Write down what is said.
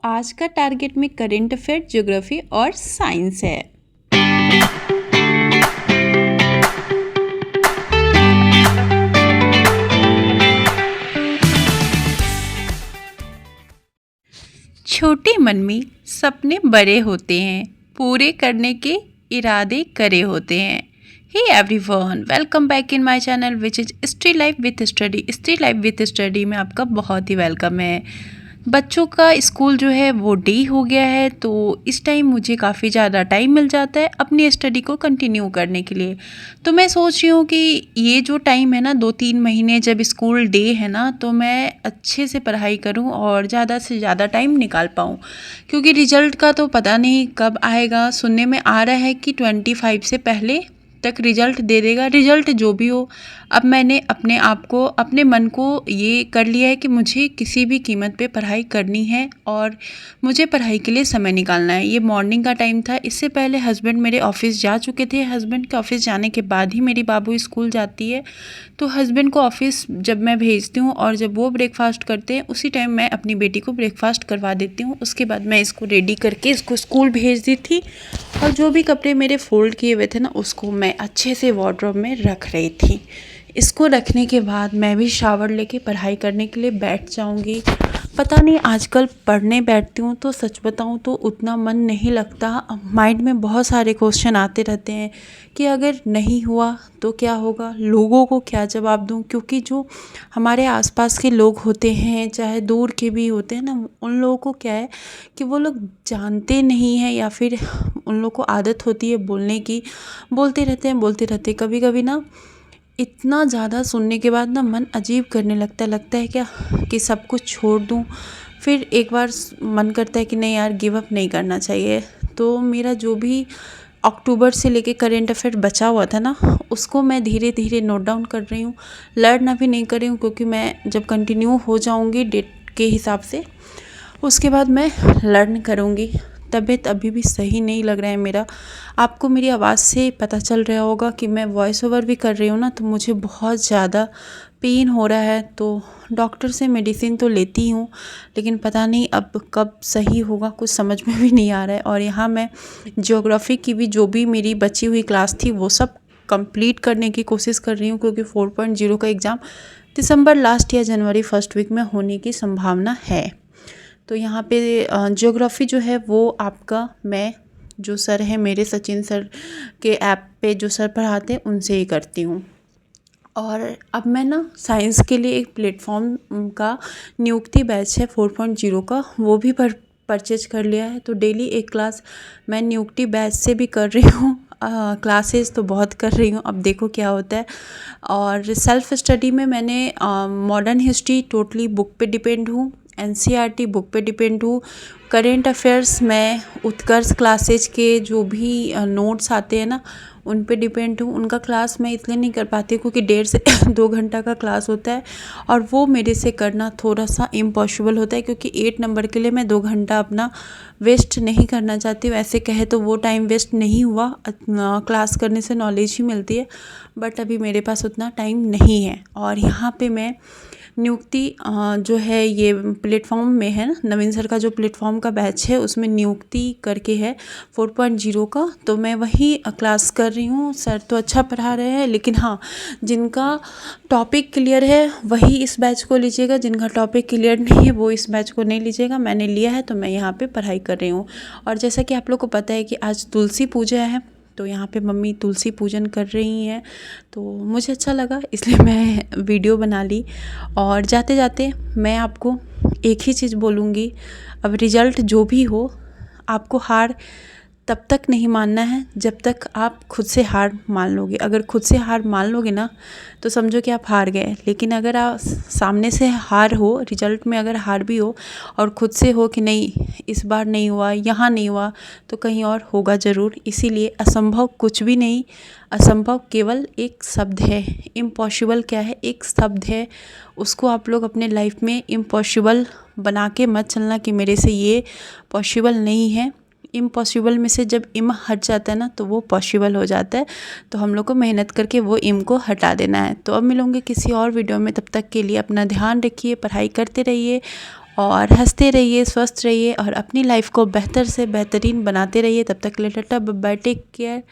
आज का टारगेट में करंट अफेयर, ज्योग्राफी और साइंस है। छोटे मन में सपने बड़े होते हैं, पूरे करने के इरादे करे होते हैं। Hey everyone, welcome back in my channel which is Stree life with study. Stree life with study में आपका बहुत ही वेलकम है। बच्चों का स्कूल जो है वो डे हो गया है, तो इस टाइम मुझे काफ़ी ज़्यादा टाइम मिल जाता है अपनी स्टडी को कंटिन्यू करने के लिए। तो मैं सोच रही हूँ कि ये जो टाइम है ना, 2-3 महीने जब स्कूल डे है ना, तो मैं अच्छे से पढ़ाई करूँ और ज़्यादा से ज़्यादा टाइम निकाल पाऊँ, क्योंकि रिज़ल्ट का तो पता नहीं कब आएगा। सुनने में आ रहा है कि 25 से पहले तक रिज़ल्ट दे देगा। रिज़ल्ट जो भी हो, अब मैंने अपने आप को, अपने मन को ये कर लिया है कि मुझे किसी भी कीमत पे पढ़ाई करनी है और मुझे पढ़ाई के लिए समय निकालना है। ये मॉर्निंग का टाइम था, इससे पहले हस्बैंड मेरे ऑफिस जा चुके थे। हस्बैंड के ऑफिस जाने के बाद ही मेरी बाबू स्कूल जाती है। तो हस्बैंड को ऑफिस जब मैं भेजती हूँ और जब वो ब्रेकफास्ट करते हैं, उसी टाइम मैं अपनी बेटी को ब्रेकफास्ट करवा देती हूँ। उसके बाद मैं इसको रेडी करके इसको स्कूल भेज दी थी, और जो भी कपड़े मेरे फ़ोल्ड किए हुए थे ना, उसको मैं अच्छे से वार्डरोब में रख रही थी। इसको रखने के बाद मैं भी शावर लेके पढ़ाई करने के लिए बैठ जाऊंगी। पता नहीं, आजकल पढ़ने बैठती हूँ तो सच बताऊँ तो उतना मन नहीं लगता। माइंड में बहुत सारे क्वेश्चन आते रहते हैं कि अगर नहीं हुआ तो क्या होगा, लोगों को क्या जवाब दूँ, क्योंकि जो हमारे आसपास के लोग होते हैं, चाहे दूर के भी होते हैं ना, उन लोगों को क्या है कि वो लोग जानते नहीं हैं, या फिर उन लोगों को आदत होती है बोलने की, बोलते रहते हैं। कभी कभी ना इतना ज़्यादा सुनने के बाद ना मन अजीब करने लगता है क्या कि सब कुछ छोड़ दूँ। फिर एक बार मन करता है कि नहीं यार, गिव अप नहीं करना चाहिए। तो मेरा जो भी अक्टूबर से लेके करंट अफेयर बचा हुआ था ना, उसको मैं धीरे धीरे नोट डाउन कर रही हूँ। लर्न अभी नहीं कर रही हूँ, क्योंकि मैं जब कंटिन्यू हो जाऊँगी डेट के हिसाब से, उसके बाद मैं लर्न करूँगी। तबीयत अभी भी सही नहीं लग रहा है मेरा। आपको मेरी आवाज़ से पता चल रहा होगा कि मैं वॉइस ओवर भी कर रही हूँ ना, तो मुझे बहुत ज़्यादा पेन हो रहा है। तो डॉक्टर से मेडिसिन तो लेती हूँ, लेकिन पता नहीं अब कब सही होगा, कुछ समझ में भी नहीं आ रहा है। और यहाँ मैं ज्योग्राफी की भी जो भी मेरी बची हुई क्लास थी वो सब कंप्लीट करने की कोशिश कर रही हूँ, क्योंकि 4.0 का एग्ज़ाम दिसंबर लास्ट या जनवरी फर्स्ट वीक में होने की संभावना है। तो यहाँ पे ज्योग्राफी जो है वो आपका, मैं जो सर है मेरे, सचिन सर के ऐप पे जो सर पढ़ाते हैं उनसे ही करती हूँ। और अब मैं ना साइंस के लिए एक प्लेटफॉर्म का नियुक्ति बैच है 4.0 का, वो भी परचेज कर लिया है। तो डेली एक क्लास मैं नियुक्ति बैच से भी कर रही हूँ। क्लासेस तो बहुत कर रही हूँ, अब देखो क्या होता है। और सेल्फ स्टडी में मैंने मॉडर्न हिस्ट्री टोटली बुक पे डिपेंड हूँ, एनसीईआरटी बुक पे डिपेंड हूँ। करेंट अफेयर्स में उत्कर्ष क्लासेज के जो भी नोट्स आते हैं ना, उन पे डिपेंड हूँ। उनका क्लास मैं इसलिए नहीं कर पाती क्योंकि 1.5 से 2 घंटा का क्लास होता है, और वो मेरे से करना थोड़ा सा इम्पॉसिबल होता है, क्योंकि 8 नंबर के लिए मैं 2 घंटा अपना वेस्ट नहीं करना चाहती। वैसे कहे तो वो टाइम वेस्ट नहीं हुआ, क्लास करने से नॉलेज ही मिलती है, बट अभी मेरे पास उतना टाइम नहीं है। और यहाँ पे मैं नियुक्ति जो है ये प्लेटफॉर्म में है ना, नवीन सर का जो प्लेटफॉर्म का बैच है उसमें नियुक्ति करके है 4.0 का, तो मैं वही क्लास कर रही हूँ। सर तो अच्छा पढ़ा रहे हैं, लेकिन हाँ, जिनका टॉपिक क्लियर है वही इस बैच को लीजिएगा, जिनका टॉपिक क्लियर नहीं है वो इस बैच को नहीं लीजिएगा। मैंने लिया है तो मैं यहाँ पे पढ़ाई कर रही हूँ। और जैसा कि आप लोग को पता है कि आज तुलसी पूजा है, तो यहाँ पे मम्मी तुलसी पूजन कर रही हैं, तो मुझे अच्छा लगा इसलिए मैं वीडियो बना ली। और जाते जाते मैं आपको एक ही चीज़ बोलूँगी, अब रिज़ल्ट जो भी हो, आपको हार तब तक नहीं मानना है जब तक आप खुद से हार मान लोगे। अगर खुद से हार मान लोगे ना, तो समझो कि आप हार गए। लेकिन अगर आप सामने से हार हो, रिज़ल्ट में अगर हार भी हो, और खुद से हो कि नहीं इस बार नहीं हुआ, यहाँ नहीं हुआ, तो कहीं और होगा ज़रूर। इसीलिए असंभव कुछ भी नहीं, असंभव केवल एक शब्द है। इम्पॉसिबल क्या है, एक शब्द है। उसको आप लोग अपने लाइफ में इम्पॉसिबल बना के मत चलना कि मेरे से ये पॉसिबल नहीं है। इम्पॉसिबल में से जब इम हट जाता है ना, तो वो पॉसिबल हो जाता है। तो हम लोग को मेहनत करके वो इम को हटा देना है। तो अब मिलूँगी किसी और वीडियो में, तब तक के लिए अपना ध्यान रखिए, पढ़ाई करते रहिए और हंसते रहिए, स्वस्थ रहिए और अपनी लाइफ को बेहतर से बेहतरीन बनाते रहिए। तब तक के लिए tata bye bye, take care.